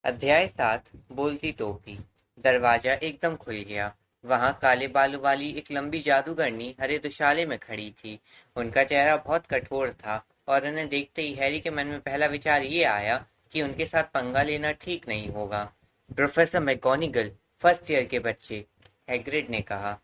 अध्याय 7 बोलती टोपी। दरवाजा एकदम खुल गया। वहां काले बालों वाली एक लंबी जादूगरनी हरे दुशाले में खड़ी थी। उनका चेहरा बहुत कठोर था और उन्हें देखते ही हैरी के मन में पहला विचार ये आया कि उनके साथ पंगा लेना ठीक नहीं होगा। प्रोफेसर मैगोनिगल, फर्स्ट ईयर के बच्चे, हैग्रिड ने कहा।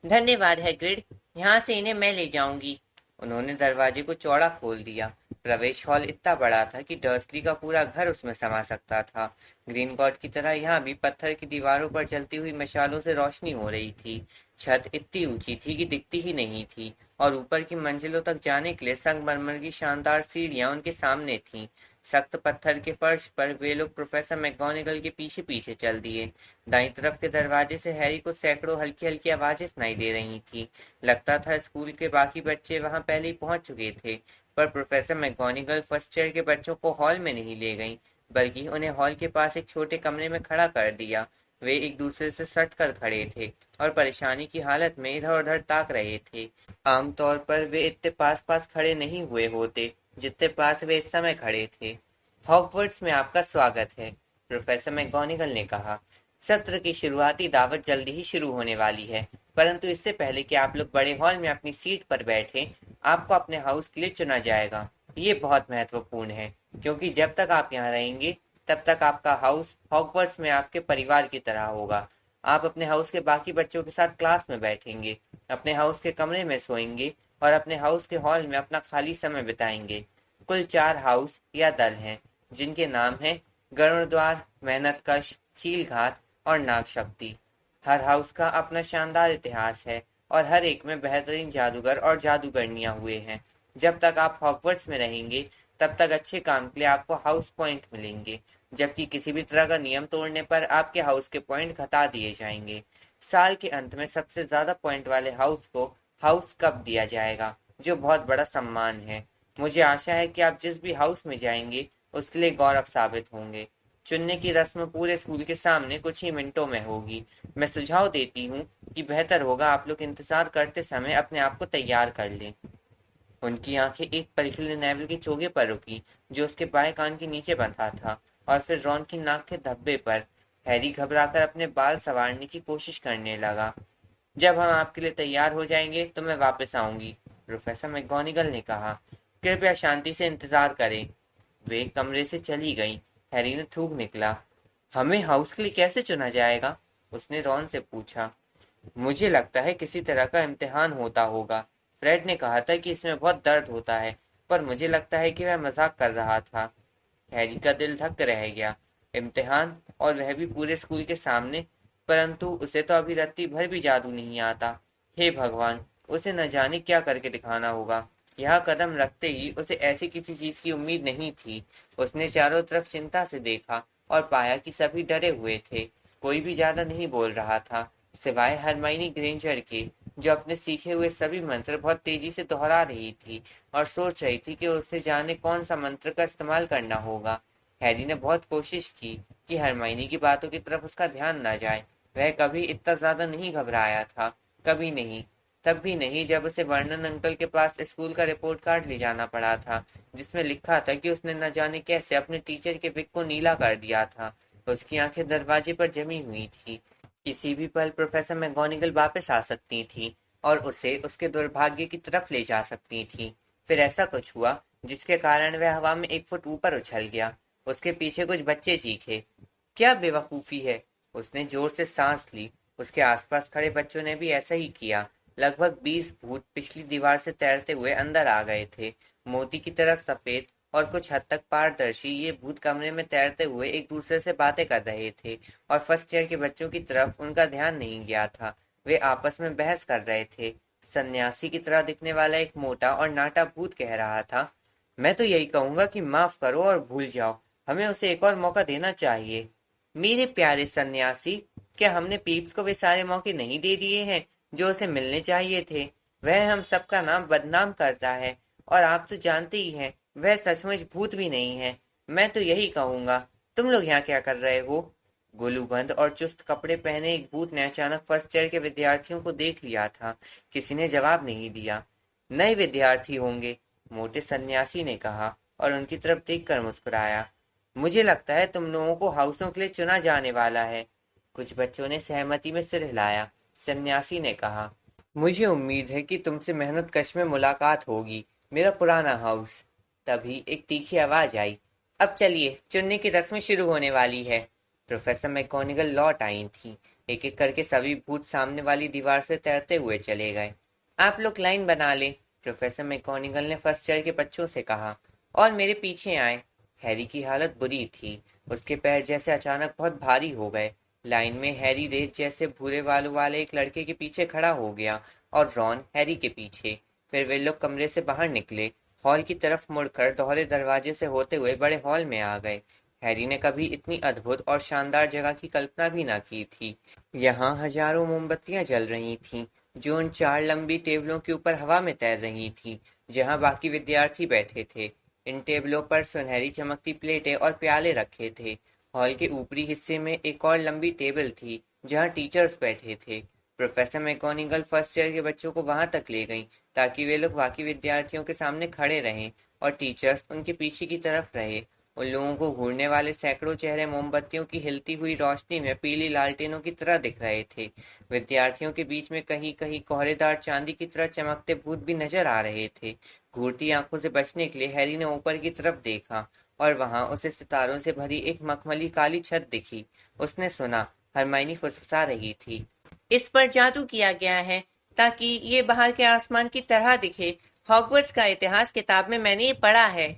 धन्यवाद हैग्रिड, यहाँ से इन्हें मैं ले जाऊंगी। उन्होंने दरवाजे को चौड़ा खोल दिया। प्रवेश हॉल इतना बड़ा था कि डर्सली का पूरा घर उसमें समा सकता था। ग्रीन गॉड की तरह यहाँ भी पत्थर की दीवारों पर जलती हुई मशालों से रोशनी हो रही थी। छत इतनी ऊंची थी कि दिखती ही नहीं थी और ऊपर की मंजिलों तक जाने के लिए संगमरमर की शानदार सीढ़ियां उनके सामने थीं। सख्त पत्थर के फर्श पर वे लोग प्रोफेसर मैगोनिगल के पीछे पीछे चल दिए। दाईं तरफ के दरवाजे से हैरी को सैकड़ों हल्की हल्की आवाजें सुनाई दे रही थी। लगता था स्कूल के बाकी बच्चे वहां पहले ही पहुंच चुके थे। पर प्रोफेसर मैगोनिगल फर्स्ट ईयर के बच्चों को हॉल में नहीं ले गईं, बल्कि उन्हें हॉल के पास एक छोटे कमरे में खड़ा कर दिया। वे एक दूसरे से सट कर खड़े थे और परेशानी की हालत में इधर उधर ताक रहे थे। आमतौर पर वे इतने पास पास खड़े नहीं हुए होते जितने पास वे इस समय खड़े थे। हॉगवर्ट्स में आपका स्वागत है, प्रोफेसर मैगोनिगल ने कहा। सत्र की शुरुआती दावत जल्दी ही शुरू होने वाली है, परंतु इससे पहले कि आप लोग बड़े हॉल में अपनी सीट पर बैठें, आपको अपने हाउस के लिए चुना जाएगा। ये बहुत महत्वपूर्ण है, क्योंकि जब तक आप यहाँ रहेंगे, तब तक आपका हाउस हॉगवर्ट्स में आपके परिवार की तरह होगा। आप अपने हाउस के बाकी बच्चों के साथ क्लास में बैठेंगे, अपने हाउस के कमरे में सोएंगे और अपने हाउस के हॉल में अपना खाली समय बिताएंगे। कुल 4 हाउस या दल हैं, जिनके नाम हैं गरुड़द्वार, मेहनतकश, चीलघात और नागशक्ति। हर हाउस का अपना शानदार इतिहास है और हर एक में बेहतरीन जादूगर और जादूगरनियां हुए हैं। जब तक आप हॉगवर्ट्स में रहेंगे, तब तक अच्छे काम के लिए आपको हाउस पॉइंट मिलेंगे, जबकि किसी भी तरह का नियम तोड़ने पर आपके हाउस के पॉइंट घटा दिए जाएंगे। साल के अंत में सबसे ज्यादा पॉइंट वाले हाउस को हाउस कप दिया जाएगा, जो बहुत बड़ा सम्मान है। मुझे आशा है कि आप जिस भी हाउस में जाएंगे, उसके लिए गौरव साबित होंगे। चुनने की रस्म पूरे स्कूल के सामने कुछ ही मिनटों में होगी। मैं सुझाव देती हूँ कि बेहतर होगा आप लोग इंतजार करते समय अपने आप को तैयार कर लें। उनकी आंखें एक पल के लिए नेविल के चोगे पर रुकी, जो उसके बाएं कान के नीचे बंधा था, और फिर रॉन की नाक के धब्बे पर। हैरी घबराकर अपने बाल संवारने की कोशिश करने लगा। जब हम आपके लिए तैयार हो जाएंगे तो मैं वापस आऊंगी, प्रोफेसर मैगोनिगल ने कहा। कृपया शांति से इंतजार करें। वे कमरे से चली गईं। हैरी ने थूक निकला। हमें हाउस के लिए कैसे चुना जाएगा? उसने रॉन से पूछा। मुझे लगता है किसी तरह का इम्तिहान होता होगा। फ्रेड ने कहा था कि इसमें बहुत दर्द होता है, पर मुझे लगता है कि वह मजाक कर रहा था। हैरी का दिल धक रह गया। इम्तिहान, और वह भी पूरे स्कूल के सामने। परंतु उसे तो अभी रत्ती भर भी जादू नहीं आता। हे भगवान, उसे न जाने क्या करके दिखाना होगा। यह कदम रखते ही उसे ऐसी किसी चीज की उम्मीद नहीं थी। उसने चारों तरफ चिंता से देखा और पाया कि सभी डरे हुए थे। कोई भी ज्यादा नहीं बोल रहा था, सिवाय हरमाइनी ग्रेंजर के, जो अपने सीखे हुए सभी मंत्र बहुत तेजी से दोहरा रही थी और सोच रही थी कि उसे जाने कौन सा मंत्र का इस्तेमाल करना होगा। हैरी ने बहुत कोशिश की कि हरमाइनी की बातों की तरफ उसका ध्यान न जाए। वह कभी इतना ज्यादा नहीं घबराया था, कभी नहीं। तब भी नहीं जब उसे वर्णन अंकल के पास स्कूल का रिपोर्ट कार्ड ले जाना पड़ा था, जिसमें लिखा था कि उसने न जाने कैसे अपने टीचर के विग को नीला कर दिया था। उसकी आंखें दरवाजे पर जमी हुई थी। किसी भी पल प्रोफेसर मैगोनिगल वापस आ सकती थी और उसे उसके दुर्भाग्य की तरफ ले जा सकती थी। फिर ऐसा कुछ हुआ जिसके कारण वह हवा में 1 फुट ऊपर उछल गया। उसके पीछे कुछ बच्चे चीखे। क्या बेवकूफी है! उसने जोर से सांस ली। उसके आसपास खड़े बच्चों ने भी ऐसा ही किया। लगभग 20 भूत पिछली दीवार से तैरते हुए अंदर आ गए थे। मोती की तरह सफेद और कुछ हद तक पारदर्शी ये भूत कमरे में तैरते हुए एक दूसरे से बातें कर रहे थे, और फर्स्ट ईयर के बच्चों की तरफ उनका ध्यान नहीं गया था। वे आपस में बहस कर रहे थे। सन्यासी की तरह दिखने वाला एक मोटा और नाटा भूत कह रहा था, मैं तो यही कहूंगा कि माफ करो और भूल जाओ। हमें उसे एक और मौका देना चाहिए। मेरे प्यारे सन्यासी, क्या हमने पीप्स को वे सारे मौके नहीं दे दिए हैं जो उसे मिलने चाहिए थे? वह हम सबका नाम बदनाम करता है, और आप तो जानते ही हैं वह सचमुच भूत भी नहीं है। मैं तो यही कहूंगा। तुम लोग यहाँ क्या कर रहे हो? गोलूबंद और चुस्त कपड़े पहने एक भूत ने अचानक फर्स्ट ईयर के विद्यार्थियों को देख लिया था। किसी ने जवाब नहीं दिया। नए विद्यार्थी होंगे, मोटे सन्यासी ने कहा और उनकी तरफ देखकर मुस्कुराया। मुझे लगता है तुम लोगों को हाउसों के लिए चुना जाने वाला है। कुछ बच्चों ने सहमति में सिर हिलाया। सन्यासी ने कहा, मुझे उम्मीद है कि तुमसे मेहनत कश में मुलाकात होगी, मेरा पुराना हाउस। तभी एक तीखी आवाज आई, अब चलिए, चुनने की रस्म शुरू होने वाली है। प्रोफेसर मैगोनिगल लौट आई थी। एक एक करके सभी भूत सामने वाली दीवार से तैरते हुए चले गए। आप लोग लाइन बना लें, प्रोफेसर मैगोनिगल ने फर्स्ट ईयर के बच्चों से कहा, और मेरे पीछे आए। हैरी की हालत बुरी थी। उसके पैर जैसे अचानक बहुत भारी हो गए। लाइन में हैरी रेत जैसे भूरे बालों वाले एक लड़के के पीछे खड़ा हो गया और रॉन हैरी के पीछे। फिर वे लोग कमरे से बाहर निकले, हॉल की तरफ मुड़कर दोहरे दरवाजे से होते हुए बड़े हॉल में आ गए। हैरी ने कभी इतनी अद्भुत और शानदार जगह की कल्पना भी न की थी। यहाँ हजारों मोमबत्तियां जल रही थीं, जो उन 4 लंबी टेबलों के ऊपर हवा में तैर रही थीं, जहाँ बाकी विद्यार्थी बैठे थे। इन टेबलों पर सुनहरी चमकती प्लेटें और प्याले रखे थे। हॉल के ऊपरी हिस्से में एक और लंबी टेबल थी, जहाँ टीचर्स बैठे थे। प्रोफेसर मैगोनिगल फर्स्ट ईयर के बच्चों को वहां तक ले गईं, ताकि वे लोग बाकी विद्यार्थियों के सामने खड़े रहें और टीचर्स उनके पीछे की तरफ रहे। उन लोगों को घूरने वाले सैकड़ों चेहरे मोमबत्तियों की हिलती हुई रोशनी में पीली लालटेनों की तरह दिख रहे थे। विद्यार्थियों के बीच में कहीं कहीं कोहरेदार चांदी की तरह चमकते भूत भी नजर आ रहे थे। घूरती आंखों से बचने के लिए हैरी ने ऊपर की तरफ देखा और वहां उसे सितारों से भरी एक मखमली काली छत दिखी। उसने सुना, हरमाइनी फुसफुसा रही थी, इस पर जादू किया गया है ताकि ये बाहर के आसमान की तरह दिखे। हॉगवर्ट्स का इतिहास किताब में मैंने ये पढ़ा है।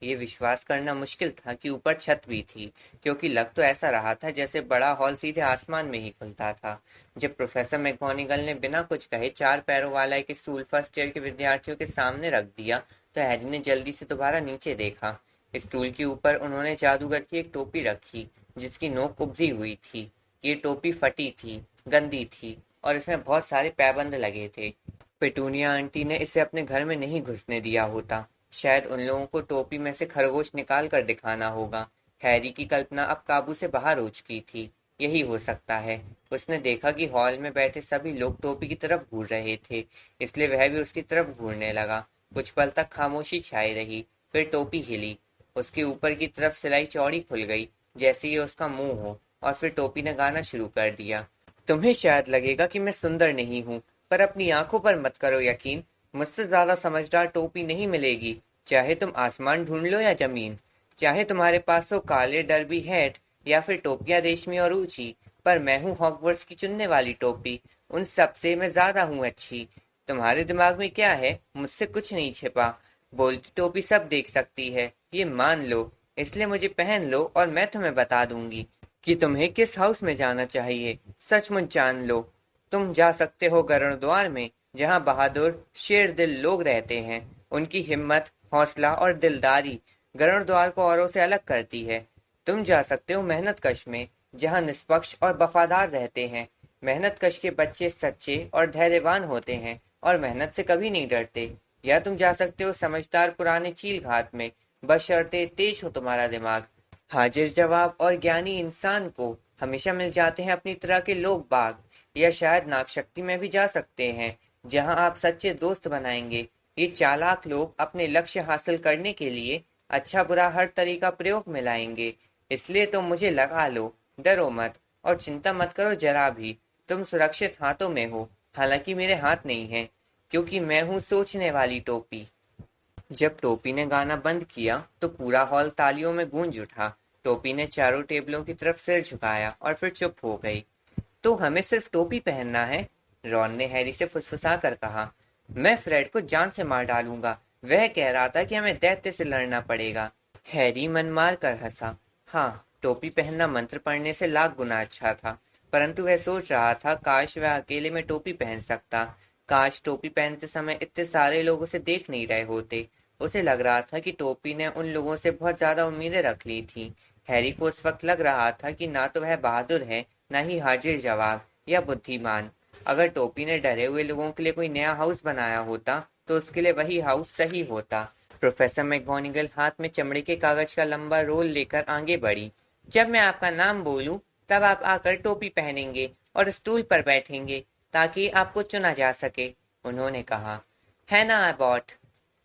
ये विश्वास करना मुश्किल था कि ऊपर छत भी थी, क्योंकि लग तो ऐसा रहा था जैसे बड़ा हॉल सीधे आसमान में ही खुलता था। जब प्रोफेसर मैगोनिगल ने बिना कुछ कहे 4 पैरों वाला एक स्टूल फर्स्ट ईयर के विद्यार्थियों के सामने रख दिया, तो हैरी ने जल्दी से दोबारा नीचे देखा। स्टूल के ऊपर उन्होंने जादूगर की एक टोपी रखी, जिसकी नोक उभरी हुई थी। ये टोपी फटी थी, गंदी थी और इसमें बहुत सारे पैबंद लगे थे। पेटूनिया आंटी ने इसे अपने घर में नहीं घुसने दिया होता। शायद उन लोगों को टोपी में से खरगोश निकाल कर दिखाना होगा। हैरी की कल्पना अब काबू से बाहर हो चुकी थी। यही हो सकता है। उसने देखा कि हॉल में बैठे सभी लोग टोपी की तरफ घूर रहे थे, इसलिए वह भी उसकी तरफ घूरने लगा। कुछ पल तक खामोशी छाई रही, फिर टोपी हिली। उसके ऊपर की तरफ सिलाई चौड़ी खुल गई, जैसे ये उसका मुंह हो, और फिर टोपी ने गाना शुरू कर दिया। तुम्हें शायद लगेगा कि मैं सुंदर नहीं हूँ, पर अपनी आंखों पर मत करो यकीन। मुझसे ज्यादा समझदार टोपी नहीं मिलेगी, चाहे तुम आसमान ढूंढ लो या जमीन। चाहे तुम्हारे पास हो काले डर्बी हैट या फिर टोपियां रेशमी और ऊंची, पर मैं हूँ हॉगवर्ट्स की चुनने वाली टोपी। उन सब से मैं ज्यादा हूँ अच्छी। तुम्हारे दिमाग में क्या है? मुझसे कुछ नहीं छिपा। बोलती टोपी सब देख सकती है, ये मान लो। इसलिए मुझे पहन लो और मैं तुम्हें बता दूंगी कि तुम्हें किस हाउस में जाना चाहिए। सचमुच जान लो, तुम जा सकते हो गरुड़ द्वार में, जहाँ बहादुर शेर दिल लोग रहते हैं। उनकी हिम्मत, हौसला और दिलदारी गरुड़ द्वार को औरों से अलग करती है। तुम जा सकते हो मेहनत कश में, जहाँ निष्पक्ष और वफादार रहते हैं। मेहनत कश के बच्चे सच्चे और धैर्यवान होते हैं और मेहनत से कभी नहीं डरते। या तुम जा सकते हो समझदार पुराने चील घात में, बशर्ते तेज हो तुम्हारा दिमाग। हाजिर जवाब और ज्ञानी इंसान को हमेशा मिल जाते हैं अपनी तरह के लोग बाग। या शायद नागशक्ति में भी जा सकते हैं, जहां आप सच्चे दोस्त बनाएंगे। ये चालाक लोग अपने लक्ष्य हासिल करने के लिए अच्छा बुरा हर तरीका प्रयोग में लाएंगे। इसलिए तुम मुझे लगा लो, डरो मत और चिंता मत करो जरा भी। तुम सुरक्षित हाथों में हो, हालांकि मेरे हाथ नहीं है, क्योंकि मैं हूँ सोचने वाली टोपी। जब टोपी ने गाना बंद किया तो पूरा हॉल तालियों में गूंज उठा। टोपी ने चारों टेबलों की तरफ सिर झुकाया और फिर चुप हो गई। तो हमें सिर्फ टोपी पहनना है? रॉन ने हैरी से फुसफुसा कर कहा। मैं फ्रेड को जान से मार डालूंगा। वह कह रहा था कि हमें दैत्य से लड़ना पड़ेगा। हैरी मन मार कर हंसा। हाँ, टोपी पहनना मंत्र पढ़ने से लाख गुना अच्छा था, परंतु वह सोच रहा था काश वह अकेले में टोपी पहन सकता। काश टोपी पहनते समय इतने सारे लोग उसे देख नहीं रहे होते। उसे लग रहा था कि टोपी ने उन लोगों से बहुत ज्यादा उम्मीदें रख ली थी। हैरी को उस वक्त लग रहा था कि ना तो वह बहादुर है, न ही हाजिर जवाब या बुद्धिमान। अगर टोपी ने डरे हुए लोगों के लिए कोई नया हाउस बनाया होता, तो उसके लिए वही हाउस सही होता। प्रोफेसर मैगोनिगल हाथ में चमड़े के कागज का लंबा रोल लेकर आगे बढ़ी। जब मैं आपका नाम बोलूं, तब आप आकर टोपी पहनेंगे और स्टूल पर बैठेंगे, ताकि आपको चुना जा सके, उन्होंने कहा। है ना अबॉट?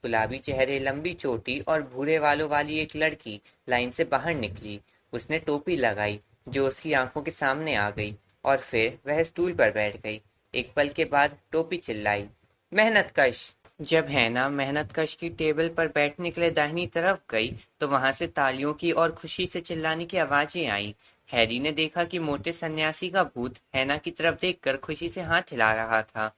गुलाबी चेहरे, लंबी चोटी और भूरे बालों वाली एक लड़की लाइन से बाहर निकली। उसने टोपी लगाई, जो उसकी आंखों के सामने आ गई, और फिर वह स्टूल पर बैठ गई। एक पल के बाद टोपी चिल्लाई, मेहनतकश। जब हैना मेहनतकश की टेबल पर बैठने के लिए दाहिनी तरफ गई, तो वहां से तालियों की और खुशी से चिल्लाने की आवाजें आई। हैरी ने देखा कि मोटे सन्यासी का भूत हैना की तरफ देखकर खुशी से हाथ हिला रहा था।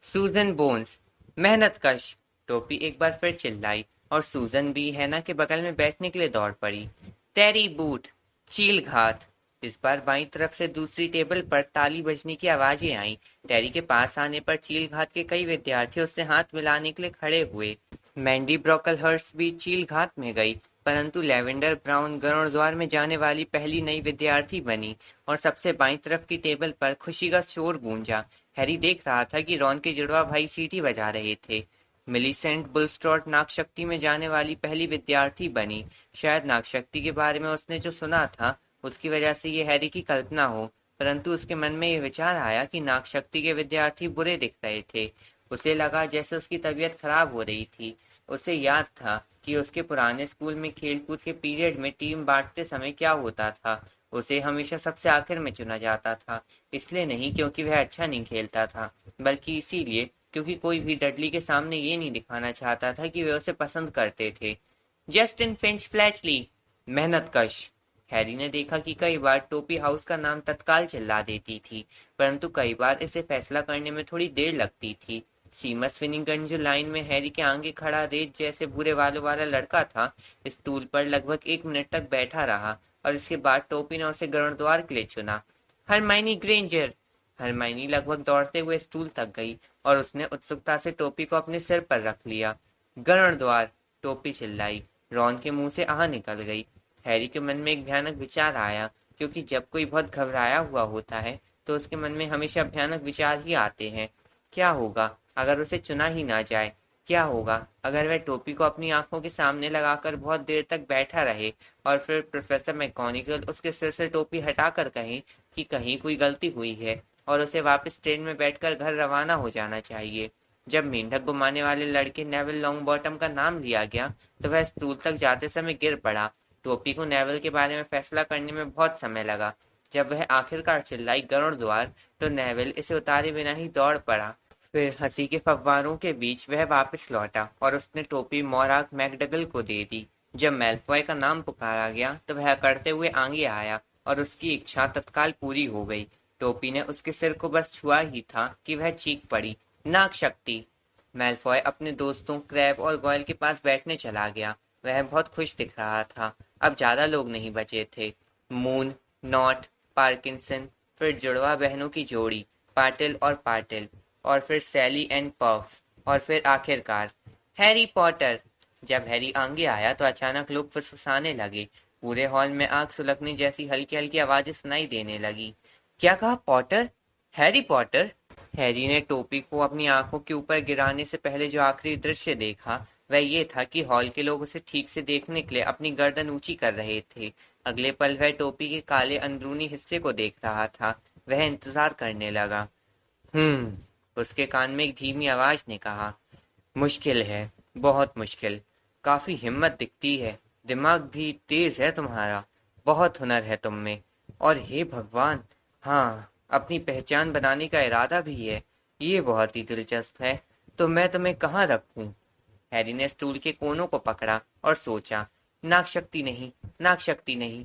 सूजन बोन्स, मेहनतकश। टोपी एक बार फिर चिल्लाई, और सूजन भी हैना के बगल में बैठने के लिए दौड़ पड़ी। टेरी बूट, चील घात। इस बार बाईं तरफ से दूसरी टेबल पर ताली बजने की आवाजें आईं। टेरी के पास आने पर चील घात के कई विद्यार्थी उससे हाथ मिलाने के लिए खड़े हुए। मैंडी ब्रोकलहर्स्ट भी चील घात में गई, परंतु लेवेंडर ब्राउन गरुड़ द्वार में जाने वाली पहली नई विद्यार्थी बनी, और सबसे बाईं तरफ की टेबल पर खुशी का शोर गूंजा। हैरी देख रहा था कि रॉन के जुड़वा भाई सीटी बजा रहे थे। मिलीसेंट बुलस्ट्रॉट नागशक्ति में जाने वाली पहली विद्यार्थी बनी। शायद नागशक्ति के बारे में उसने जो सुना था, उसकी वजह से ये हैरी की कल्पना हो, परंतु उसके मन में यह विचार आया कि नागशक्ति के विद्यार्थी बुरे दिख रहे थे। उसे लगा जैसे उसकी तबीयत खराब हो रही थी। उसे याद था कि उसके पुराने स्कूल में खेलकूद के पीरियड में टीम बांटते समय क्या होता था। उसे हमेशा सबसे आखिर में चुना जाता था, इसलिए नहीं क्योंकि वह अच्छा नहीं खेलता था, बल्कि इसीलिए क्योंकि कोई भी डडली के सामने ये नहीं दिखाना चाहता था कि वे उसे पसंद करते थे। जस्टिन फिंच फ्लैचली, मेहनतकश। हैरी ने देखा कि कई बार टोपी हाउस का नाम तत्काल चिल्ला देती थी, परंतु कई बार इसे फैसला करने में थोड़ी देर लगती थी। सीमस फिनिगन, जो लाइन में हैरी के आगे खड़ा रेत जैसे भूरे बालों वाला लड़का था, स्टूल पर लगभग 1 मिनट तक बैठा रहा, और इसके बाद टोपी ने उसे गरुड़द्वार के लिए चुना। Hermione Granger. हरमाइनी लगभग दौड़ते हुए स्टूल तक गई, और उसने उत्सुकता से टोपी को अपने सिर पर रख लिया। गरुड़द्वार, टोपी चिल्लाई। रॉन के मुंह से आह निकल गई। हैरी के मन में एक भयानक विचार आया, क्योंकि जब कोई बहुत घबराया हुआ होता है तो उसके मन में हमेशा भयानक विचार ही आते हैं। क्या होगा अगर उसे चुना ही ना जाए? क्या होगा अगर वह टोपी को अपनी आंखों के सामने लगाकर बहुत देर तक बैठा रहे, और फिर प्रोफेसर मैकगोनागल उसके सिर से टोपी हटाकर कहे कि कहीं कोई गलती हुई है और उसे वापस ट्रेन में बैठकर घर रवाना हो जाना चाहिए। जब मेंढक घुमाने वाले लड़के नेविल लॉन्गबॉटम का नाम लिया गया, तो वह स्टूल तक जाते समय गिर पड़ा। टोपी को नेविल के बारे में फैसला करने में बहुत समय लगा। जब वह आखिरकार चिल्लाई गरुड़द्वार, तो नेविल इसे उतारे बिना ही दौड़ पड़ा। फिर हंसी के फव्वारों के बीच वह वापस लौटा, और उसने टोपी मॉराक मैकगल को दे दी। जब मैलफॉय का नाम पुकारा गया, तो वह अकड़ते हुए आगे आया, और उसकी इच्छा तत्काल पूरी हो गई। टोपी ने उसके सिर को बस छुआ ही था कि वह चीख पड़ी, नागशक्ति। मैलफॉय अपने दोस्तों क्रैब और गॉयल के पास बैठने चला गया। वह बहुत खुश दिख रहा था। अब ज्यादा लोग नहीं बचे थे। मून, नॉट, पार्किंसन, फिर जुड़वा बहनों की जोड़ी पाटिल और फिर सैली एंड पॉक्स, और फिर आखिरकार हैरी पॉटर। जब हैरी आगे आया तो अचानक लोग फुसफुसाने लगे। पूरे हॉल में आग सुलगने जैसी हल्की हल्की आवाजें सुनाई देने लगी। क्या कहा? पॉटर? Harry Potter? हैरी ने टोपी को अपनी आंखों के ऊपर गिराने से पहले जो आखिरी दृश्य देखा, वह ये था कि हॉल के लोग उसे ठीक से देखने के लिए अपनी गर्दन ऊंची कर रहे थे। अगले पल वह टोपी के काले अंदरूनी हिस्से को देख रहा था। वह इंतजार करने लगा। उसके कान में एक धीमी आवाज ने कहा, मुश्किल है, बहुत मुश्किल। काफी हिम्मत दिखती है, दिमाग भी तेज है तुम्हारा, बहुत हुनर है तुम में, और हे भगवान, हाँ, अपनी पहचान बनाने का इरादा भी है। ये बहुत ही दिलचस्प है। तो मैं तुम्हें कहाँ रखूं? हैरी ने स्टूल के कोनों को पकड़ा और सोचा, नागशक्ति नहीं, नागशक्ति नहीं,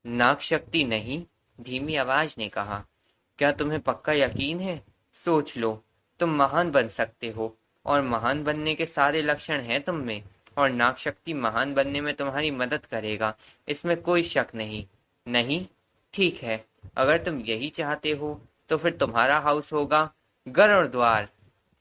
नागशक्ति नहीं। धीमी आवाज ने कहा, क्या तुम्हें पक्का यकीन है? सोच लो, तुम महान बन सकते हो, और महान बनने के सारे लक्षण हैं तुम में, और नागशक्ति महान बनने में तुम्हारी मदद करेगा, इसमें कोई शक नहीं। नहीं? ठीक है, अगर तुम यही चाहते हो तो फिर तुम्हारा हाउस होगा गरुड़द्वार।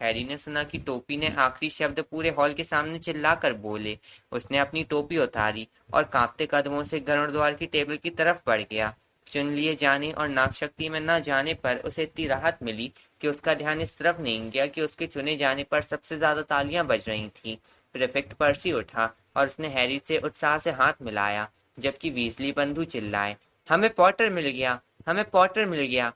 हैरी ने सुना कि टोपी ने आखिरी शब्द पूरे हॉल के सामने चिल्लाकर बोले। उसने अपनी टोपी उतारी और कांपते कदमों से गरुड़द्वार की टेबल की तरफ बढ़ गया। चुन लिए जाने और नागशक्ति में न जाने पर उसे इतनी राहत मिली कि उसका ध्यान इस तरफ नहीं गया कि उसके चुने जाने पर सबसे ज्यादा तालियां बज रही थीं। प्रीफेक्ट पर्सी उठा और उसने हैरी से उत्साह से हाथ मिलाया, जबकि वीजली बंधु चिल्लाए, हमें पॉटर मिल गया, हमें पॉटर मिल गया।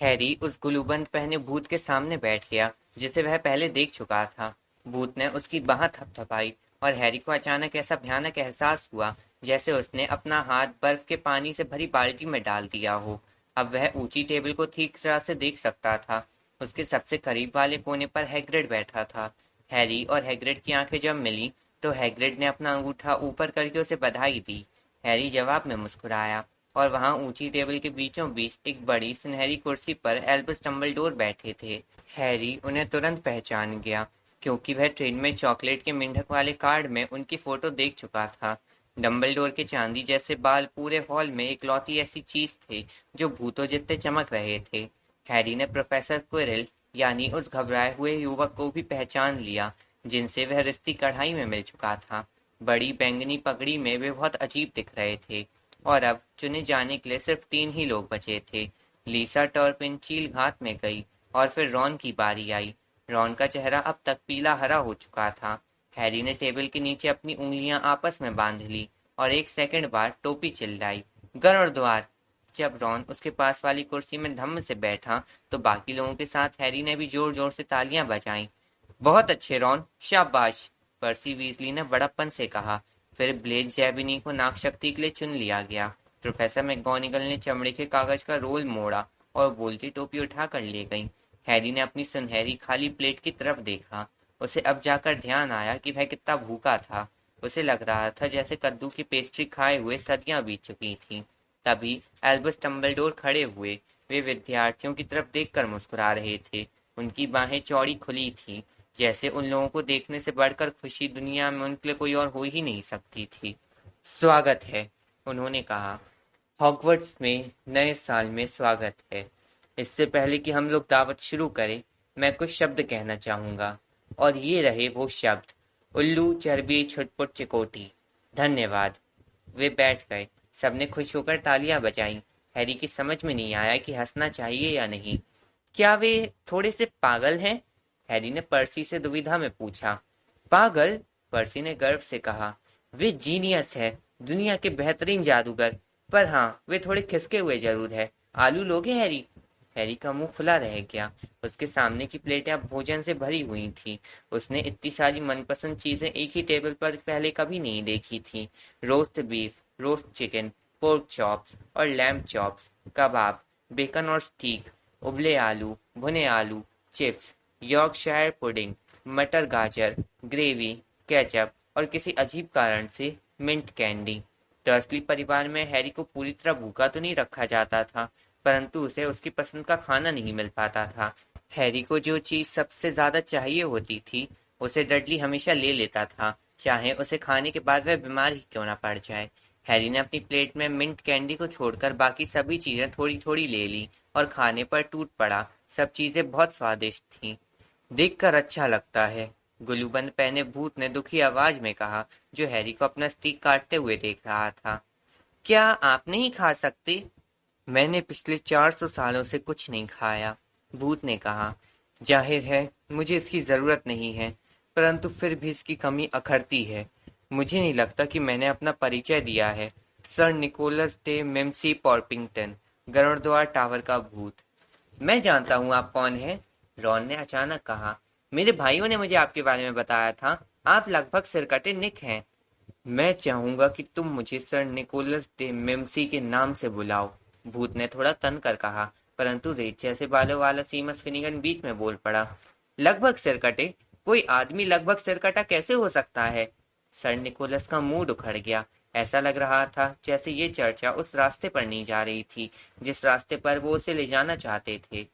हैरी उस गुलूबंद पहने भूत के सामने बैठ गया, जिसे वह पहले देख चुका था। भूत ने उसकी बाह थपथपाई और हैरी को अचानक ऐसा भयानक एहसास हुआ जैसे उसने अपना हाथ बर्फ के पानी से भरी बाल्टी में डाल दिया हो। अब वह ऊंची टेबल को ठीक तरह से देख सकता था। उसके सबसे करीब वाले कोने पर हैग्रिड बैठा था। हैरी और हैग्रिड की आंखें जब मिली तो हैग्रिड ने अपना अंगूठा ऊपर करके उसे बधाई दी। हैरी जवाब में मुस्कुराया और वहां ऊंची टेबल के बीचों बीच एक बड़ी सुनहरी कुर्सी पर एल्बस डंबलडोर बैठे थे। हैरी उन्हें तुरंत पहचान गया क्योंकि वह ट्रेन में चॉकलेट के मेंढक वाले कार्ड में उनकी फोटो देख चुका था। डंबलडोर के चांदी जैसे बाल पूरे हॉल में इकलौती ऐसी चीज थे जो भूतों जितने चमक रहे थे। हैरी ने प्रोफेसर क्विरिल यानी उस घबराए हुए युवक को भी पहचान लिया जिनसे वह रिश्ती कढ़ाई में मिल चुका था। बड़ी बैंगनी पगड़ी में वे बहुत अजीब दिख रहे थे और अब चुने जाने के लिए सिर्फ 3 ही लोग बचे थे। लीसा टर्पिन चील घात में गई और फिर रॉन की बारी आई। रॉन का चेहरा अब तक पीला हरा हो चुका था। हैरी ने टेबल के नीचे अपनी उंगलियां आपस में बांध ली और एक सेकंड बाद टोपी चिल्लाई, गरुड़द्वार। जब रॉन उसके पास वाली कुर्सी में धम्म से बैठा तो बाकी लोगों के साथ हैरी ने भी जोर जोर से तालियां बजाईं। बहुत अच्छे रॉन, शाबाश, पर्सी वीजली ने बड़प्पन से कहा। फिर ब्लेड जैबिनी को नागशक्ति के लिए चुन लिया गया। प्रोफेसर मैगोनिगल ने चमड़े के कागज का रोल मोड़ा और बोलती टोपी उठाकर ले गई। हैरी ने अपनी सुनहरी खाली प्लेट की तरफ देखा। उसे अब जाकर ध्यान आया कि वह कितना भूखा था। उसे लग रहा था जैसे कद्दू की पेस्ट्री खाए हुए सदियां बीत चुकी थीं। तभी एल्बस डंबलडोर खड़े हुए। वे विद्यार्थियों की तरफ देखकर मुस्कुरा रहे थे। उनकी बाहें चौड़ी खुली थीं, जैसे उन लोगों को देखने से बढ़कर खुशी दुनिया में उनके लिए कोई और हो ही नहीं सकती थी। स्वागत है, उन्होंने कहा। हॉगवर्ट्स में नए साल में स्वागत है। इससे पहले कि हम लोग दावत शुरू करें, मैं कुछ शब्द कहना चाहूंगा। और ये रहे वो शब्द, उल्लू चरबी छुटपुट चिकोटी। धन्यवाद। वे बैठ गए। सबने खुश होकर तालियां बजाईं। हैरी की समझ में नहीं आया कि हंसना चाहिए या नहीं। क्या वे थोड़े से पागल हैं? हैरी ने पर्सी से दुविधा में पूछा। पागल? पर्सी ने गर्व से कहा। वे जीनियस है, दुनिया के बेहतरीन जादूगर। पर हाँ, वे थोड़े खिसके हुए जरूर है। आलू लोगे हैरी? हैरी का मुंह खुला रह गया। उसके सामने की प्लेटें अब भोजन से भरी हुई थी। उसने इतनी सारी मनपसंद चीजें एक ही टेबल पर पहले कभी नहीं देखी थी। Roast beef, roast chicken, pork chops और लैम्ब चॉप्स, कबाब, बेकन और स्टीक, उबले आलू, चिप्स, यॉर्कशायर पुडिंग, मटर गाजर, ग्रेवी, केचप और किसी अजीब कारण से मिंट कैंडी। डर्सली परिवार में हैरी को पूरी तरह भूखा तो नहीं रखा जाता था, परंतु उसे उसकी पसंद का खाना नहीं मिल पाता था। हैरी को जो चीज सबसे ज्यादा चाहिए होती थी उसे डडली हमेशा ले लेता था, चाहे उसे खाने के बाद वह बीमार ही क्यों ना पड़ जाए। हैरी ने अपनी प्लेट में मिंट कैंडी को छोड़कर बाकी सभी चीजें थोड़ी थोड़ी ले ली और खाने पर टूट पड़ा। सब चीजें बहुत स्वादिष्ट थीं। देखकर अच्छा लगता है, गुलूबंद पहने भूत ने दुखी आवाज में कहा, जो हैरी को अपना स्टिक काटते हुए देख रहा था। क्या आप नहीं खा सकते? मैंने पिछले 400 सालों से कुछ नहीं खाया, भूत ने कहा। जाहिर है मुझे इसकी जरूरत नहीं है, परंतु फिर भी इसकी कमी अखरती है। मुझे नहीं लगता कि मैंने अपना परिचय दिया है। सर निकोलस डे मिम्सी पॉर्पिंगटन, गरुड़द्वार टावर का भूत। मैं जानता हूँ आप कौन हैं, रॉन ने अचानक कहा। मेरे भाइयों ने मुझे आपके बारे में बताया था। आप लगभग सिरकटे निक हैं। मैं चाहूंगा कि तुम मुझे सर निकोलस डे मिम्सी के नाम से बुलाओ, भूत ने थोड़ा तन कर कहा, परंतु रेत जैसे बालों वाला सीमस फिनिगन बीच में बोल पड़ा। लगभग सिरकटे? कोई आदमी लगभग सिरकटा कैसे हो सकता है? सर निकोलस का मूड उखड़ गया। ऐसा लग रहा था जैसे ये चर्चा उस रास्ते पर नहीं जा रही थी जिस रास्ते पर वो उसे ले जाना चाहते थे।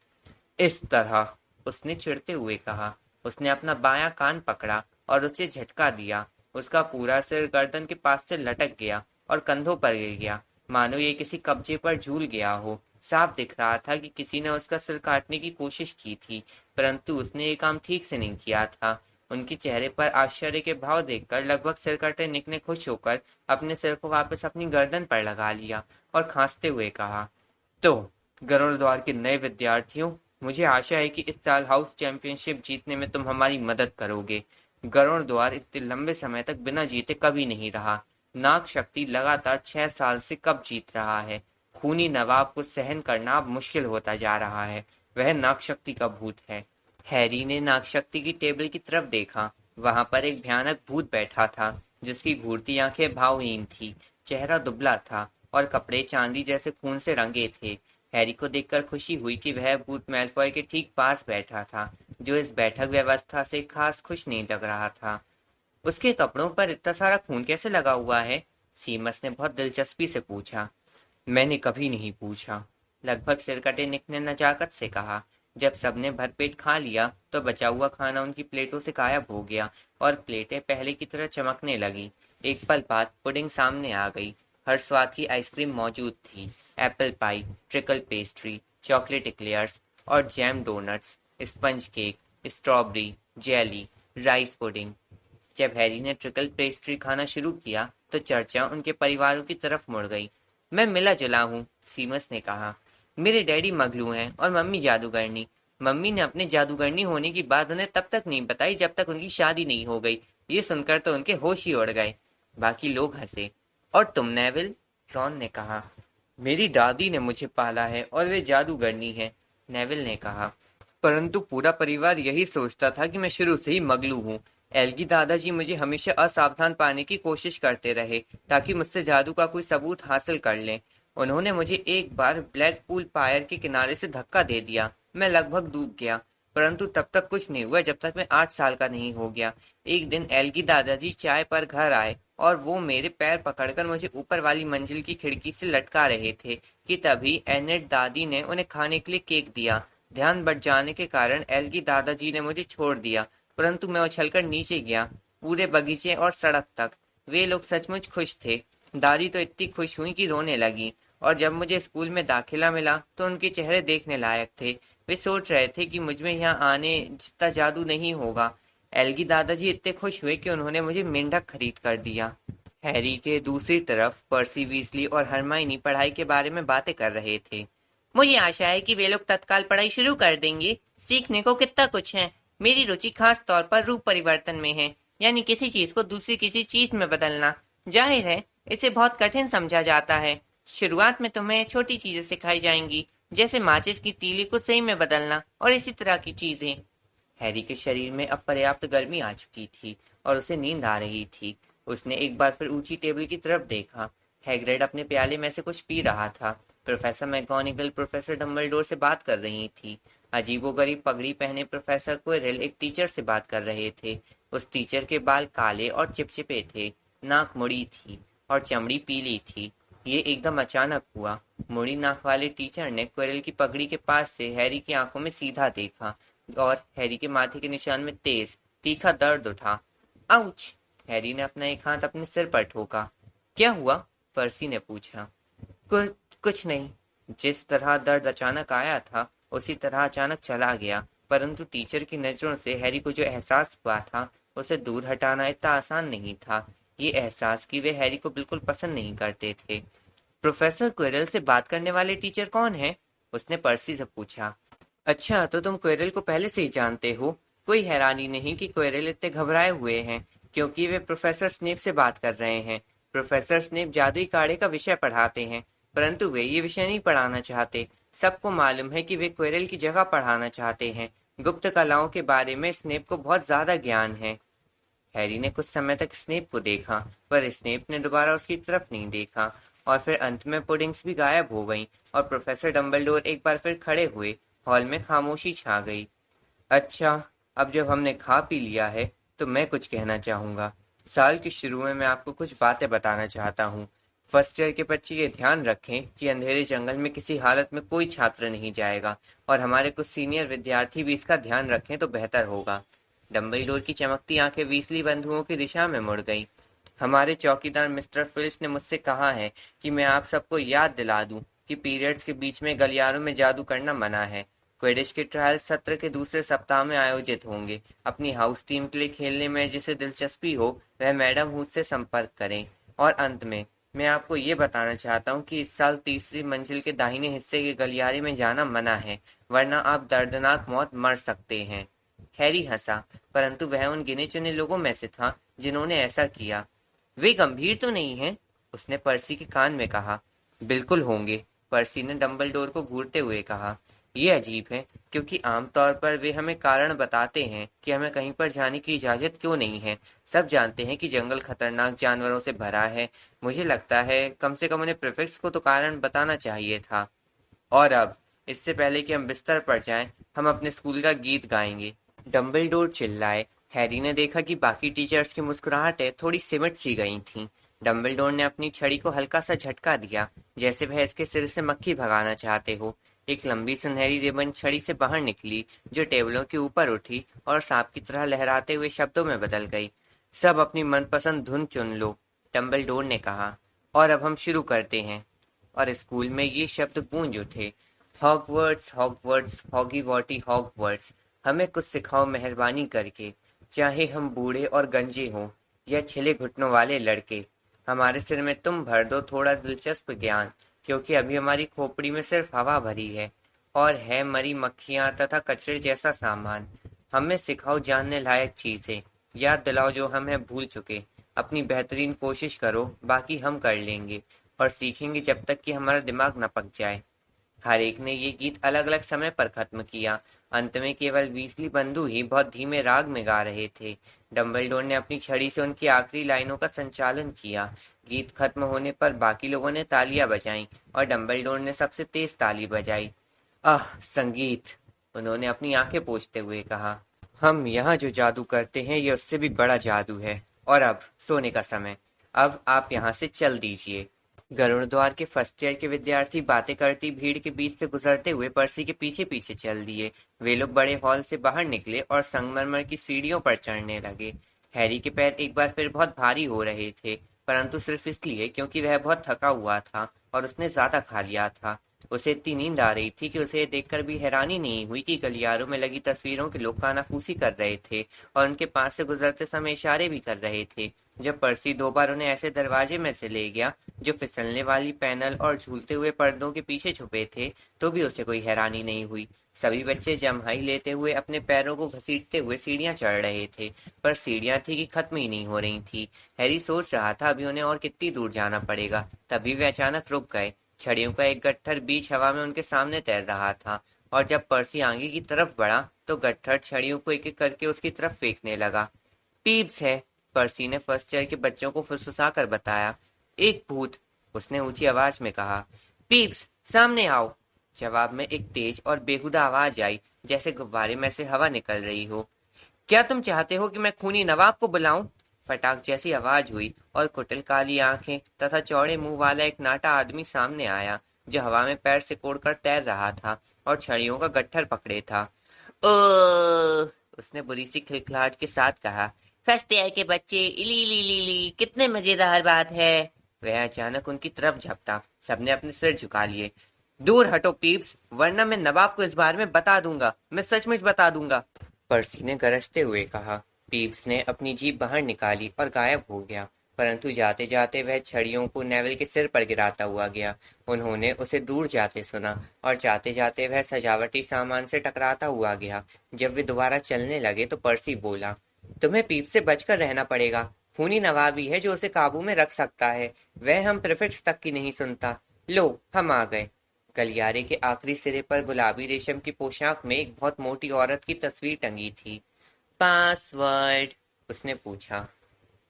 इस तरह, उसने चिढ़ते हुए कहा। उसने अपना बायां कान पकड़ा और उसे झटका दिया। उसका पूरा सिर गर्दन के पास से लटक गया और कंधों पर गिर गया, मानो ये किसी कब्जे पर झूल गया हो। साफ दिख रहा था कि किसी ने उसका सिर काटने की कोशिश की थी, परंतु उसने ये काम ठीक से नहीं किया था। उनके चेहरे पर आश्चर्य के भाव देखकर लगभग सिर कटे निक ने खुश होकर अपने सिर को वापस अपनी गर्दन पर लगा लिया और खांसते हुए कहा, तो गरुड़द्वार के नए विद्यार्थियों, मुझे आशा है कि इस साल हाउस चैंपियनशिप जीतने में तुम हमारी मदद करोगे। गरुड़द्वार इतने लंबे समय तक बिना जीते कभी नहीं रहा। नाग शक्ति लगातार 6 साल से कब जीत रहा है। खूनी नवाब को सहन करना अब मुश्किल होता जा रहा है। वह नाग शक्ति का भूत है। हैरी ने नागशक्ति की टेबल की तरफ देखा। वहां पर एक भयानक भूत बैठा था, जिसकी घूरती आंखें भावहीन थी। चेहरा दुबला था और कपड़े चांदी जैसे खून से रंगे थे। हैरी को देखकर खुशी हुई कि वह भूत मैलफॉय के ठीक पास बैठा था, जो इस बैठक व्यवस्था से खास खुश नहीं लग रहा था। उसके कपड़ों पर इतना सारा खून कैसे लगा हुआ है? सीमस ने बहुत दिलचस्पी से पूछा। मैंने कभी नहीं पूछा, लगभग सिरकटे निक ने नजाकत से कहा। जब सबने भरपेट खा लिया तो बचा हुआ खाना उनकी प्लेटों से गायब हो गया और प्लेटें पहले की तरह चमकने लगी। एक पल बाद पुडिंग सामने आ गई। हर स्वाद की आइसक्रीम मौजूद थी। Apple pie, treacle pastry, chocolate eclairs और jam doughnuts, sponge cake, strawberry, jelly, rice pudding. जब हैरी ने ट्रिकल पेस्ट्री खाना शुरू किया तो चर्चा उनके परिवारों की तरफ मुड़ गई। मैं मिला जुला हूँ, सीमस ने कहा। मेरे डैडी मगलू हैं और मम्मी जादूगरनी। मम्मी ने अपने जादूगरनी होने की बात उन्हें तब तक नहीं बताई जब तक उनकी शादी नहीं हो गई। ये सुनकर तो उनके होश ही उड़ गए। बाकी लोग हंसे। और तुम नेविल? रॉन ने कहा। मेरी दादी ने मुझे पाला है और वे जादूगरनी है, नेविल ने कहा। परंतु पूरा परिवार यही सोचता था कि मैं शुरू से ही मगलू हूँ। एल्गी दादाजी मुझे हमेशा असावधान पाने की कोशिश करते रहे ताकि मुझसे जादू का कोई सबूत हासिल कर लें। उन्होंने मुझे एक बार ब्लैक पूल पायर के किनारे से धक्का दे दिया। मैं लगभग डूब गया, परंतु तब तक कुछ नहीं हुआ जब तक मैं 8 साल का नहीं हो गया। एक दिन एल्गी दादाजी चाय पर घर आए और वो मेरे पैर पकड़कर मुझे ऊपर वाली मंजिल की खिड़की से लटका रहे थे कि तभी एनेट दादी ने उन्हें खाने के लिए केक दिया। ध्यान बट जाने के कारण एल्गी दादाजी ने मुझे छोड़ दिया, परंतु मैं उछलकर नीचे गया, पूरे बगीचे और सड़क तक। वे लोग सचमुच खुश थे। दादी तो इतनी खुश हुई कि रोने लगी। और जब मुझे स्कूल में दाखिला मिला तो उनके चेहरे देखने लायक थे। वे सोच रहे थे कि मुझ में यहाँ आने जितना जादू नहीं होगा। एल्गी दादाजी इतने खुश हुए कि उन्होंने मुझे मेंढक खरीद कर दिया। हैरी के दूसरी तरफ पर्सी वीजली और हरमाइनी पढ़ाई के बारे में बातें कर रहे थे। मुझे आशा है कि वे लोग तत्काल पढ़ाई शुरू कर देंगे। सीखने को कितना कुछ है। मेरी रुचि खास तौर पर रूप परिवर्तन में है, यानी किसी चीज को दूसरी किसी चीज में बदलना। जाहिर है इसे बहुत कठिन समझा जाता है। शुरुआत में तुम्हें छोटी चीजें सिखाई जाएंगी, जैसे माचिस की तीली को सही में बदलना और इसी तरह की चीजें। हैरी के शरीर में अब पर्याप्त गर्मी आ चुकी थी और उसे नींद आ रही थी। उसने एक बार फिर ऊंची टेबल की तरफ देखा। हैग्रिड अपने प्याले में से कुछ पी रहा था। प्रोफेसर मैगोनिगल प्रोफेसर डम्बलडोर से बात कर रही थी। अजीबोगरीब पगड़ी पहने प्रोफेसर क्विरल एक टीचर से बात कर रहे थे। उस टीचर के बाल काले और चिपचिपे थे, नाक मुड़ी थी और चमड़ी पीली थी। ये एकदम अचानक हुआ। मुड़ी नाक वाले टीचर ने क्विरल की पगड़ी के पास से हैरी की आंखों में सीधा देखा और हैरी के माथे के निशान में तेज तीखा दर्द उठा। आउच! हैरी ने अपना एक हाथ अपने सिर पर ठोका। क्या हुआ? पर्सी ने पूछा। कुछ नहीं। जिस तरह दर्द अचानक आया था उसी तरह अचानक चला गया, परंतु टीचर की नजरों से हैरी को जो एहसास हुआ था उसे दूर हटाना इतना आसान नहीं था। ये एहसास कि वे हैरी को बिल्कुल पसंद नहीं करते थे। प्रोफेसर क्विरल से बात करने वाले टीचर कौन है? उसने पर्सी से पूछा। अच्छा, तो तुम क्विरल को पहले से ही जानते हो। कोई हैरानी नहीं कि क्विरल इतने घबराए हुए हैं, क्योंकि वे प्रोफेसर स्नेप से बात कर रहे हैं। प्रोफेसर स्नेप जादुई काढ़े का विषय पढ़ाते हैं, परंतु वे ये विषय नहीं पढ़ाना चाहते। सबको मालूम है कि वे क्विरल की जगह पढ़ाना चाहते हैं। गुप्त कलाओं के बारे में स्नेप को बहुत ज्यादा ज्ञान है। हैरी ने कुछ समय तक स्नेप को देखा, पर स्नेप ने दोबारा उसकी तरफ नहीं देखा। और फिर अंत में पुडिंग्स भी गायब हो गईं और प्रोफेसर डम्बलडोर एक बार फिर खड़े हुए। हॉल में खामोशी छा गई। अच्छा, अब जब हमने खा पी लिया है तो मैं कुछ कहना चाहूंगा। साल के शुरू में मैं आपको कुछ बातें बताना चाहता हूँ। फर्स्ट ईयर के बच्चे ये ध्यान रखें कि अंधेरे जंगल में किसी हालत में कोई छात्र नहीं जाएगा, और हमारे कुछ सीनियर विद्यार्थी भी इसका ध्यान रखें तो बेहतर होगा। डम्बलडोर की चमकती आंखें वीसली बंधुओं की दिशा में मुड़ गईं। हमारे चौकीदार मिस्टर फिल्च ने मुझसे कहा है कि मैं आप सबको याद दिला दूं कि पीरियड्स के बीच में गलियारों में जादू करना मना है। क्विडिच के ट्रायल सत्र के दूसरे सप्ताह में आयोजित होंगे। अपनी हाउस टीम के लिए खेलने में जिसे दिलचस्पी हो वह मैडम हुड से संपर्क करें। और अंत में मैं आपको ये बताना चाहता हूँ कि इस साल तीसरी मंजिल के दाहिने हिस्से के गलियारे में जाना मना है, वरना आप दर्दनाक मौत मर सकते हैं। हैरी हंसा, परंतु वह उन गिने चुने लोगों में से था जिन्होंने ऐसा किया। वे गंभीर तो नहीं हैं? उसने पर्सी के कान में कहा। बिल्कुल होंगे, पर्सी ने डम्बलडोर को घूरते हुए कहा। ये अजीब है, क्योंकि आमतौर पर वे हमें कारण बताते हैं कि हमें कहीं पर जाने की इजाज़त क्यों नहीं है। सब जानते हैं कि जंगल खतरनाक जानवरों से भरा है। मुझे लगता है कम से कम उन्हें प्रीफेक्ट्स को तो कारण बताना चाहिए था। और अब, इससे पहले कि हम बिस्तर पर जाएं, हम अपने स्कूल का गीत गाएंगे। डंबलडोर चिल्लाए। हैरी ने देखा कि बाकी टीचर्स की मुस्कुराहटें थोड़ी सिमट सी गई थीं। डंबलडोर ने अपनी छड़ी को हल्का सा झटका दिया, जैसे वह इसके सिर से मक्खी भगाना चाहते हो। एक लंबी सुनहरी रिबन छड़ी से बाहर निकली, जो टेबलों के ऊपर उठी और सांप की तरह लहराते हुए शब्दों में बदल गई। सब अपनी मनपसंद धुन चुन लो, डंबलडोर ने कहा, और अब हम शुरू करते हैं। और स्कूल में ये शब्द गूंज उठे। Hogwarts, Hogwarts, Hoggy Warty Hogwarts. हमें कुछ सिखाओ मेहरबानी करके, चाहे हम बूढ़े और गंजे हों या छिले घुटनों वाले लड़के। हमारे सिर में तुम भर दो थोड़ा दिलचस्प ज्ञान, क्योंकि अभी हमारी खोपड़ी में सिर्फ हवा भरी है और है मरी मक्खियां तथा कचरे जैसा सामान। हमें सिखाओ जानने लायक चीजें, याद दिलाओ जो हम हैं भूल चुके। अपनी बेहतरीन कोशिश करो, बाकी हम कर लेंगे और सीखेंगे जब तक कि हमारा दिमाग न पक जाए। हर एक ने ये गीत अलग अलग समय पर खत्म किया। अंत में केवल वीसली बंधु ही बहुत धीमे राग में गा रहे थे। डंबलडोर ने अपनी छड़ी से उनकी आखिरी लाइनों का संचालन किया। गीत खत्म होने पर बाकी लोगों ने तालियां बजाईं और डंबलडोर ने सबसे तेज ताली बजाई। आह, संगीत! उन्होंने अपनी आंखें पोंछते हुए कहा। हम यहाँ जो जादू करते हैं ये उससे भी बड़ा जादू है। और अब सोने का समय। अब आप यहाँ से चल दीजिए। गरुड़द्वार के फर्स्ट ईयर के विद्यार्थी बातें करती भीड़ के बीच से गुजरते हुए पर्सी के पीछे पीछे चल दिए। वे लोग बड़े हॉल से बाहर निकले और संगमरमर की सीढ़ियों पर चढ़ने लगे। हैरी के पैर एक बार फिर बहुत भारी हो रहे थे, परंतु सिर्फ इसलिए क्योंकि वह बहुत थका हुआ था और उसने ज्यादा खा लिया था। उसे इतनी नींद आ रही थी कि उसे यह देखकर भी हैरानी नहीं हुई कि गलियारों में लगी तस्वीरों के लोग कानाफूसी कर रहे थे और उनके पास से गुजरते समय इशारे भी कर रहे थे। जब पर्सी 2 बार उन्हें ऐसे दरवाजे में से ले गया जो फिसलने वाली पैनल और झूलते हुए पर्दों के पीछे छुपे थे, तो भी उसे कोई हैरानी नहीं हुई। सभी बच्चे जम्हाई लेते हुए अपने पैरों को घसीटते हुए सीढ़ियां चढ़ रहे थे, पर सीढ़ियां थी कि खत्म ही नहीं हो रही थी। हैरी सोच रहा था अभी उन्हें और कितनी दूर जाना पड़ेगा, तभी वे अचानक रुक गए। छड़ियों का एक गट्ठर बीच हवा में उनके सामने तैर रहा था, और जब पर्सी आगे की तरफ बढ़ा तो गट्ठर छड़ियों को एक एक करके उसकी तरफ फेंकने लगा। पीप्स है, पर्सी ने फर्स्ट ईयर के बच्चों को फुसफुसाकर बताया। एक भूत, उसने ऊंची आवाज में कहा। पीप्स, सामने आओ। जवाब में एक तेज और बेहुदा आवाज आई, जैसे गुब्बारे में से हवा निकल रही हो। क्या तुम चाहते हो कि मैं खूनी नवाब को बुलाऊं? फटाक जैसी आवाज हुई और कुटिल काली आंखें तथा चौड़े मुंह वाला एक नाटा आदमी सामने आया, जो हवा में पैर सिकोड़कर तैर रहा था और छड़ियों का गट्ठर पकड़े था। ओ, उसने बुरी सी खिलखिलाहट के साथ कहा। फर्स्ट ईयर के बच्चे, इली ली ली ली, कितने मजेदार बात है। वह अचानक उनकी तरफ झपटा। सबने अपने सिर झुका लिए। दूर हटो पीप्स, वरना मैं नवाब को इस बारे में बता दूंगा। मैं सचमुच बता दूंगा, पर्सी ने गरजते हुए कहा। पीप्स ने अपनी जीभ बाहर निकाली और गायब हो गया, परंतु जाते जाते वह छड़ियों को नेविल के सिर पर गिराता हुआ गया। उन्होंने उसे दूर जाते सुना और जाते जाते वह सजावटी सामान से टकराता हुआ गया। जब वे दोबारा चलने लगे तो पर्सी बोला, तुम्हें पीप्स से बचकर रहना पड़ेगा। खूनी नवाबी है जो उसे काबू में रख सकता है। वह हम प्रीफिक्स तक की नहीं सुनता। लो, हम आ गए। गलियारे के आखिरी सिरे पर गुलाबी रेशम की पोशाक में एक बहुत मोटी औरत की तस्वीर टंगी थी। पासवर्ड, उसने पूछा।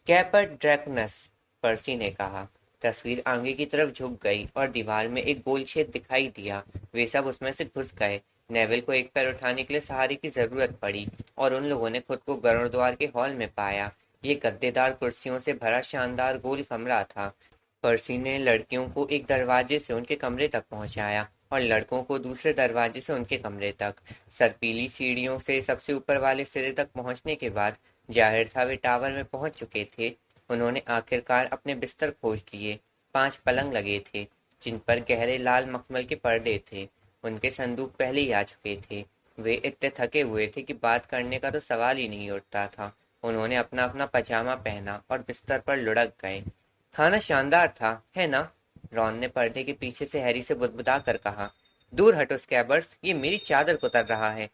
कैपर ड्रैकनस, पर्सी ने कहा। तस्वीर आगे की तरफ झुक गई और दीवार में एक गोल छेद दिखाई दिया। वे सब उसमें से घुस गए। नेविल को एक पैर उठाने के लिए सहारे की जरूरत पड़ी और उन लोगों ने खुद को गरुड़द्वार के हॉल में पाया। ये गद्देदार कुर्सियों से भरा शानदार गोल कमरा था। पर्सी ने लड़कियों को एक दरवाजे से उनके कमरे तक पहुंचाया और लड़कों को दूसरे दरवाजे से उनके कमरे तक। सरपीली सीढ़ियों से सबसे ऊपर वाले सिरे तक पहुंचने के बाद जाहिर था वे टावर में पहुंच चुके थे। उन्होंने आखिरकार अपने बिस्तर खोज लिए। 5 पलंग लगे थे, जिन पर गहरे लाल मखमल के पर्दे थे। उनके संदूक पहले ही आ चुके थे। वे इतने थके हुए थे कि बात करने का तो सवाल ही नहीं उठता था। उन्होंने अपना अपना पजामा पहना और बिस्तर पर लुढ़क गए। खाना शानदार था, है ना? रॉन ने पर्दे के पीछे से हैरी से बुदबुदा कर कहा। दूर हटो स्कैबर्स, ये मेरी चादर कुतर रहा है।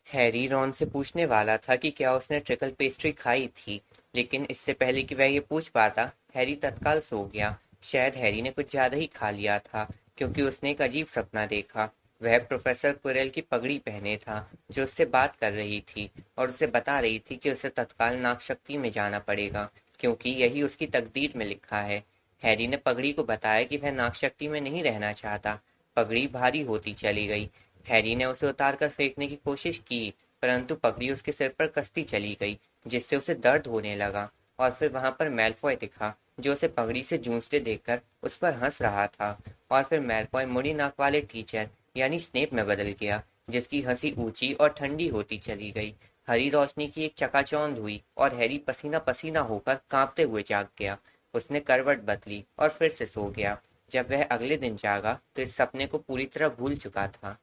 हैरी रॉन से पूछने वाला था कि क्या उसने ट्रिकल पेस्ट्री खाई थी, लेकिन इससे पहले कि वह ये पूछ पाता, हैरी तत्काल सो गया। शायद हैरी ने कुछ ज्यादा ही खा लिया था, क्योंकि उसने एक अजीब सपना देखा। वह प्रोफेसर कुरेल की पगड़ी पहने था, जो उससे बात कर रही थी और उसे बता रही थी कि उसे तत्काल नागशक्ति में जाना पड़ेगा, क्योंकि यही उसकी तकदीर में लिखा है। हैरी ने पगड़ी को बताया कि वह नागशक्ति में नहीं रहना चाहता। पगड़ी भारी होती चली गई। हैरी ने उसे उतारकर फेंकने की कोशिश की, परंतु पगड़ी उसके सिर पर कसती चली गई, जिससे उसे दर्द होने लगा। और फिर वहां पर मैलफॉय दिखा, जो उसे पगड़ी से जूझते देखकर उस पर हंस रहा था। और फिर मैलफॉय मुड़ी नाक वाले टीचर यानी स्नेप में बदल गया, जिसकी हंसी ऊंची और ठंडी होती चली गई। हरी रोशनी की एक चकाचौंध हुई और हैरी पसीना पसीना होकर कांपते हुए जाग गया। उसने करवट बदली और फिर से सो गया। जब वह अगले दिन जागा तो इस सपने को पूरी तरह भूल चुका था।